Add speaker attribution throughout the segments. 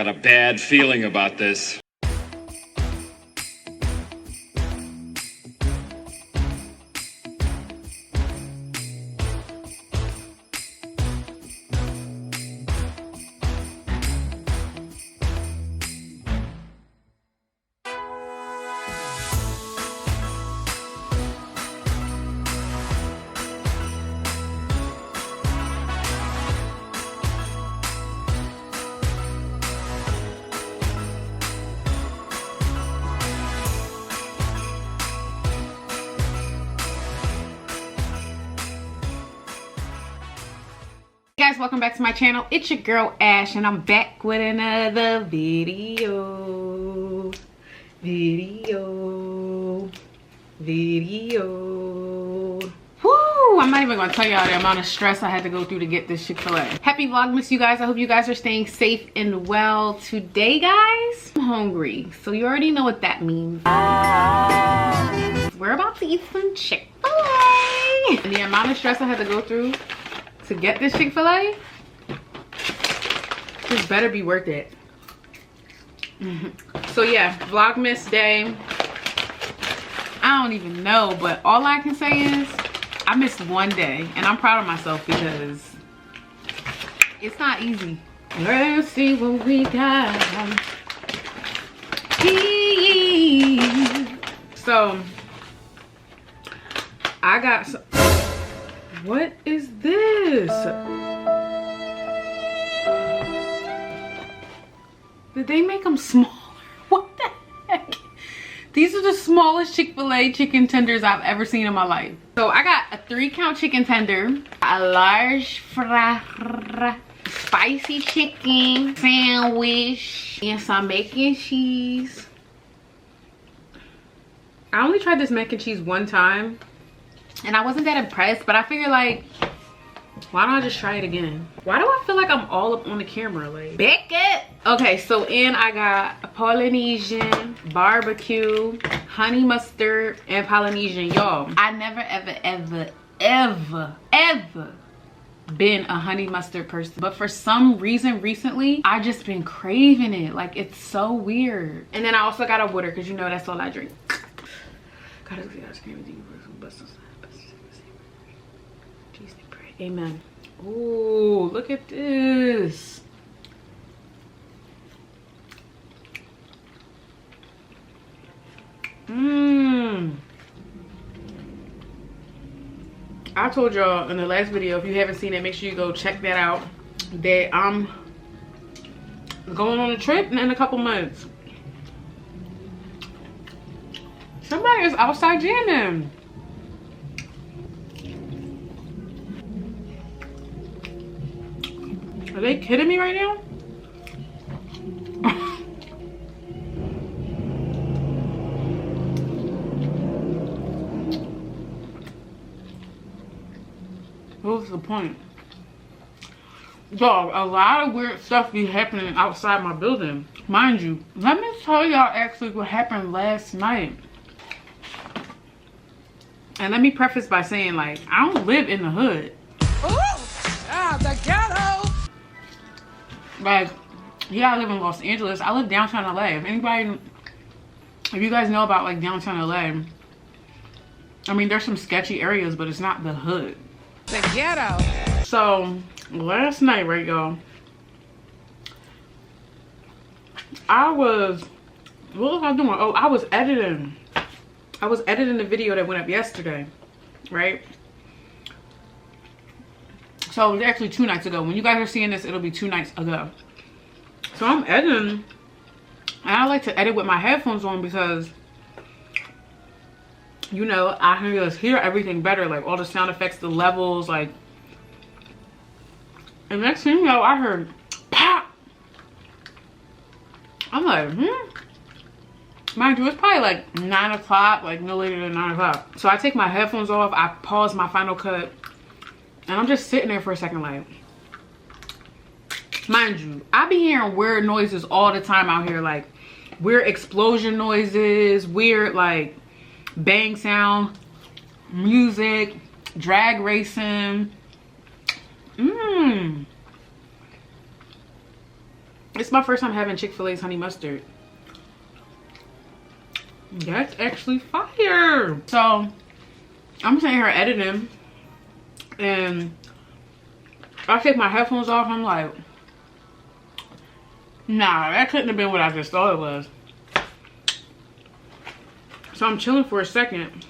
Speaker 1: got a bad feeling about this.
Speaker 2: Hey guys, welcome back to my channel. It's your girl Ash and I'm back with another video. Woo! I'm not even gonna tell y'all the amount of stress I had to go through to get this Chick-fil-A. Happy Vlogmas, you guys. I hope you guys are staying safe and well. Today, guys, I'm hungry, so you already know what that means. We're about to eat some Chick-fil-A. And the amount of stress I had to go through to get this Chick-fil-A, this better be worth it. So yeah, Vlogmas day. I don't even know, but all I can say is I missed one day and I'm proud of myself because it's not easy. Let's see what we got. So I got some. What is this? Did they make them smaller? What the heck? These are the smallest Chick-fil-A chicken tenders I've ever seen in my life. So I got a 3-count chicken tender, a large spicy chicken sandwich, and some mac and cheese. I only tried this mac and cheese one time and I wasn't that impressed, but I figured, like, why don't I just try it again? Why do I feel like I'm all up on the camera? Like, back it. Okay, so in I got a Polynesian, barbecue, honey mustard, and Polynesian. Y'all, I never, ever been a honey mustard person, but for some reason recently, I just been craving it. Like, it's so weird. And then I also got a water, because you know that's all I drink. Gotta see ice cream with you. Amen. Oh, look at this. I told y'all in the last video, if you haven't seen it, make sure you go check that out, that I'm going on a trip in a couple months. Somebody is outside jamming. Are they kidding me right now? What's the point? Dog, a lot of weird stuff be happening outside my building. Mind you, let me tell y'all actually what happened last night. And let me preface by saying, like, I don't live in the hood. The ghetto! Like, yeah, I live in Los Angeles. I live downtown LA. If you guys know about, like, downtown LA, I mean, there's some sketchy areas, but it's not the hood. The ghetto. So last night, right, y'all, what was I doing? Oh, I was editing the video that went up yesterday, right? So it was actually 2 nights ago. When you guys are seeing this, it'll be 2 nights ago. So I'm editing, and I like to edit with my headphones on because, you know, I can just hear everything better, like all the sound effects, the levels, like. And next thing you know, I heard pop. I'm like, Mind you, it's probably like 9 o'clock, like no later than 9 o'clock. So I take my headphones off, I pause my Final Cut, and I'm just sitting there for a second, like. Mind you, I be hearing weird noises all the time out here, like weird explosion noises, weird like bang sound, music, drag racing. It's my first time having Chick-fil-A's honey mustard. That's actually fire. So I'm sitting here editing and I take my headphones off. I'm like, nah, that couldn't have been what I just thought it was. So I'm chilling for a second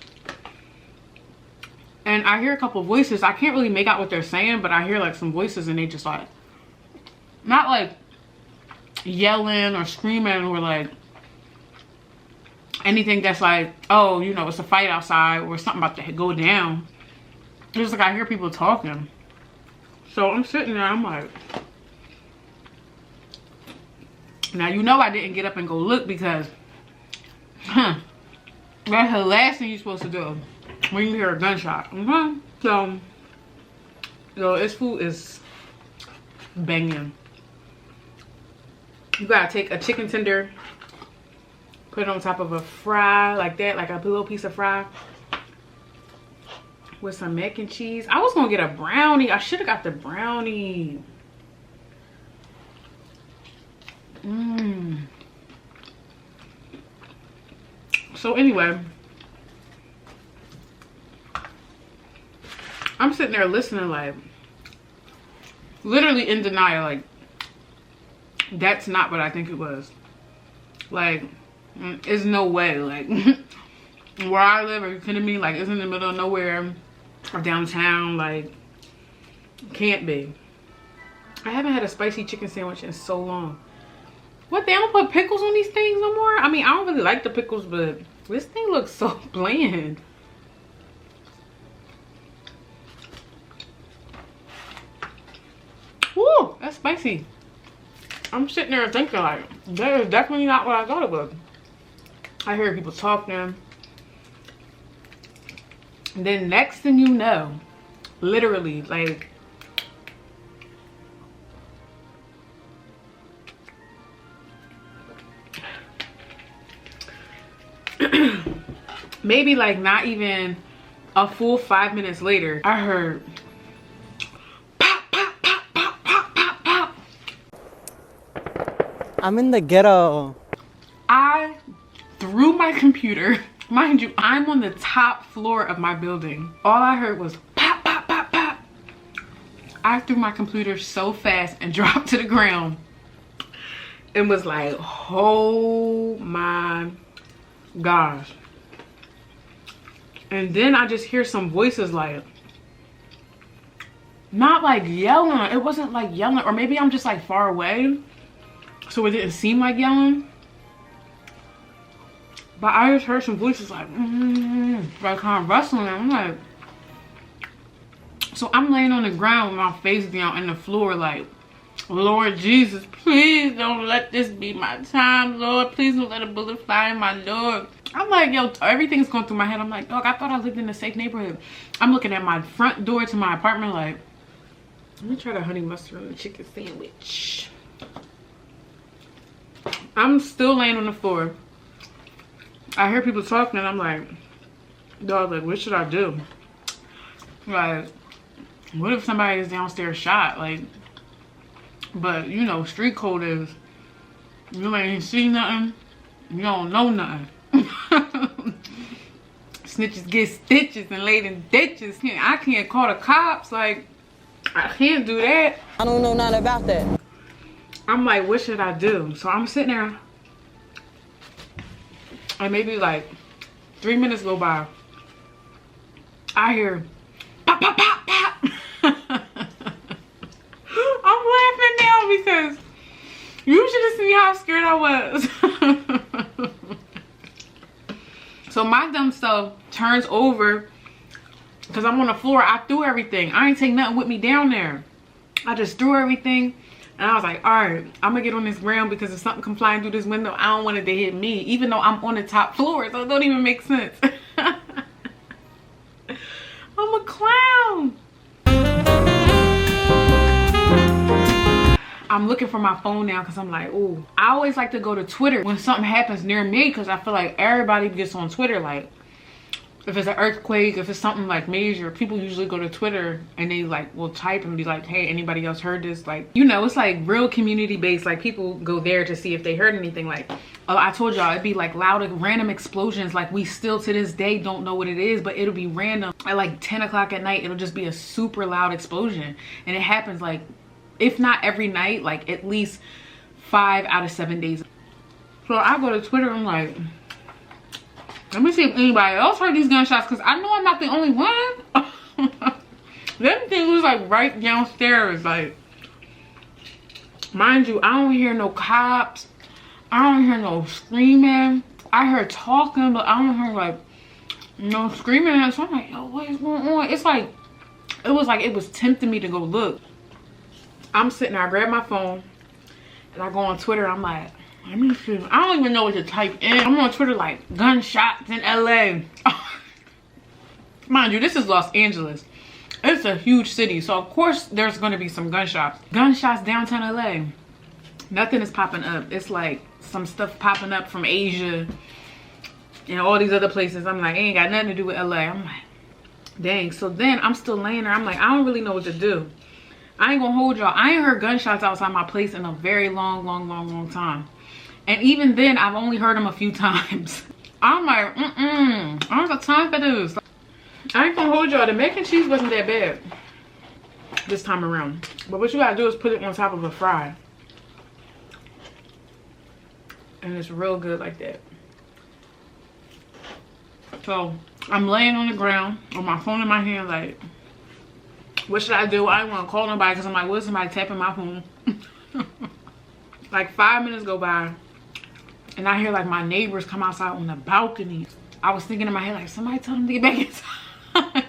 Speaker 2: and I hear a couple voices. I can't really make out what they're saying, but I hear like some voices and they just like, not like yelling or screaming or like anything that's like, oh, you know, it's a fight outside or something about to go down. It's just like I hear people talking. So I'm sitting there, I'm like, now you know I didn't get up and go look because that's the last thing you're supposed to do when you hear a gunshot. So this food is banging. You gotta take a chicken tender, put it on top of a fry like that, like a little piece of fry with some mac and cheese. I was gonna get a brownie. I should have got the brownie. So anyway, I'm sitting there listening like, literally in denial, like, that's not what I think it was. Like, there's no way. Like, where I live, are you kidding me? Like, it's in the middle of nowhere or downtown. Like, can't be. I haven't had a spicy chicken sandwich in so long. What, they don't put pickles on these things no more? I mean, I don't really like the pickles, but this thing looks so bland. Woo, that's spicy. I'm sitting there thinking like, that is definitely not what I thought it was. I hear people talking. And then next thing you know, literally like, maybe like not even a full 5 minutes later, I heard pop, pop, pop, pop, pop, pop, pop.
Speaker 3: I'm in the ghetto.
Speaker 2: I threw my computer. Mind you, I'm on the top floor of my building. All I heard was pop, pop, pop, pop. I threw my computer so fast and dropped to the ground. It was like, oh my gosh. And then I just hear some voices like, not like yelling. It wasn't like yelling, or maybe I'm just like far away, so it didn't seem like yelling. But I just heard some voices like, like kind of rustling. I'm like, so I'm laying on the ground with my face down on the floor like, Lord Jesus, please don't let this be my time, Lord. Please don't let a bullet fly in my door. I'm like, yo, everything's going through my head. I'm like, dog, I thought I lived in a safe neighborhood. I'm looking at my front door to my apartment like, let me try the honey mustard on the chicken sandwich. I'm still laying on the floor. I hear people talking and I'm like, dog, like, what should I do? Like, what if somebody is downstairs shot? Like, but you know, street code is, you ain't see nothing, you don't know nothing. Snitches get stitches and laid in ditches. I can't call the cops. Like, I can't do that.
Speaker 3: I don't know nothing about that.
Speaker 2: I'm like, what should I do? So I'm sitting there and maybe like 3 minutes go by. I hear pop, pop, pop, pop. I'm laughing now because you should have seen how scared I was. So my dumb self turns over because I'm on the floor. I threw everything. I ain't take nothing with me down there. I just threw everything. And I was like, all right, I'm going to get on this ground because if something come flying through this window, I don't want it to hit me. Even though I'm on the top floor. So it don't even make sense. I'm a clown. I'm looking for my phone now because I'm like, ooh. I always like to go to Twitter when something happens near me because I feel like everybody gets on Twitter like, if it's an earthquake, if it's something like major, people usually go to Twitter and they like will type and be like, hey, anybody else heard this? Like, you know, it's like real community based. Like people go there to see if they heard anything. Like, oh, I told y'all it'd be like loud random explosions. Like we still to this day don't know what it is, but it'll be random at like 10 o'clock at night. It'll just be a super loud explosion, and it happens like, if not every night, like at least 5 out of 7 days. So I go to Twitter, I'm like, let me see if anybody else heard these gunshots, because I know I'm not the only one. Them things was like right downstairs. Like, mind you, I don't hear no cops. I don't hear no screaming. I heard talking, but I don't hear like no screaming. So I'm like, yo, what is going on? It's like, it was tempting me to go look. I'm sitting there, I grab my phone and I go on Twitter. I'm like, let me see. I don't even know what to type in. I'm on Twitter like, gunshots in LA. Mind you, this is Los Angeles. It's a huge city, so of course there's going to be some gunshots. Gunshots downtown LA. Nothing is popping up. It's like some stuff popping up from Asia and all these other places. I'm like, it ain't got nothing to do with LA. I'm like, dang. So then I'm still laying there. I'm like, I don't really know what to do. I ain't gonna hold y'all. I ain't heard gunshots outside my place in a very long time. And even then, I've only heard them a few times. I'm like, I don't have time for this. I ain't gonna hold y'all. The mac and cheese wasn't that bad this time around. But what you gotta do is put it on top of a fry. And it's real good like that. So, I'm laying on the ground with my phone in my hand like, what should I do? I don't want to call nobody because I'm like, what is somebody tapping my phone? Like 5 minutes go by and I hear like my neighbors come outside on the balcony. I was thinking in my head like, somebody tell them to get back inside.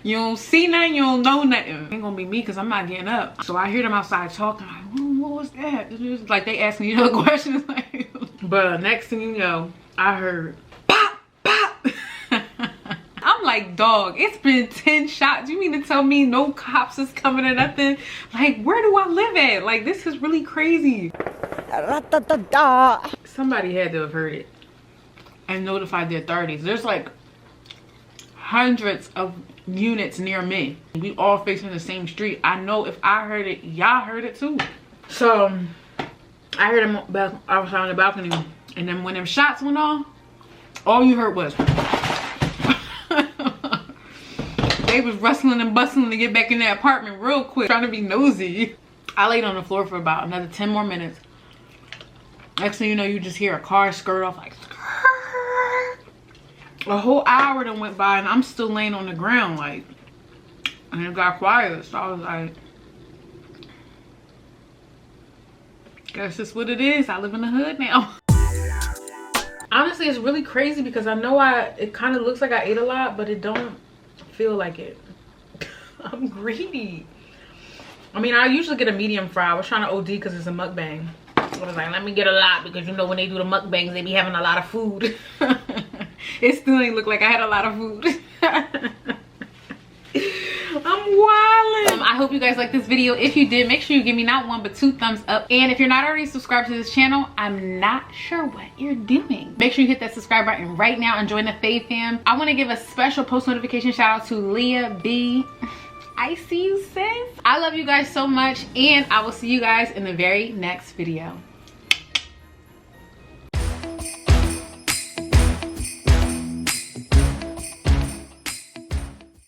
Speaker 2: You don't see nothing, you don't know nothing. It ain't gonna be me because I'm not getting up. So I hear them outside talking. I'm like, what was that? It was like they asking each other questions. Like, but next thing you know, I heard pop, pop. I'm like, dog, it's been 10 shots. You mean to tell me no cops is coming or nothing? Like, where do I live at? Like, this is really crazy. Somebody had to have heard it and notified the authorities. There's like hundreds of units near me. We all facing the same street. I know if I heard it, y'all heard it too. So I heard him back outside on the balcony, and then when them shots went off, all you heard was they was rustling and bustling to get back in that apartment real quick, trying to be nosy. I laid on the floor for about another 10 more minutes. Next thing you know, you just hear a car skirt off like skirt. A whole hour done went by and I'm still laying on the ground like, and it got quiet. So I was like, guess that's what it is. I live in the hood now. Honestly, it's really crazy because I know it kind of looks like I ate a lot, but it don't feel like it. I'm greedy. I mean, I usually get a medium fry. I was trying to OD because it's a mukbang. I was like, let me get a lot because you know when they do the mukbangs, they be having a lot of food. It still ain't look like I had a lot of food. I'm wildin'. I hope you guys liked this video. If you did, make sure you give me not 1 but 2 thumbs up. And if you're not already subscribed to this channel, I'm not sure what you're doing. Make sure you hit that subscribe button right now and join the Fave fam. I want to give a special post notification shout out to Leah B. I see you, sis. I love you guys so much, and I will see you guys in the very next video.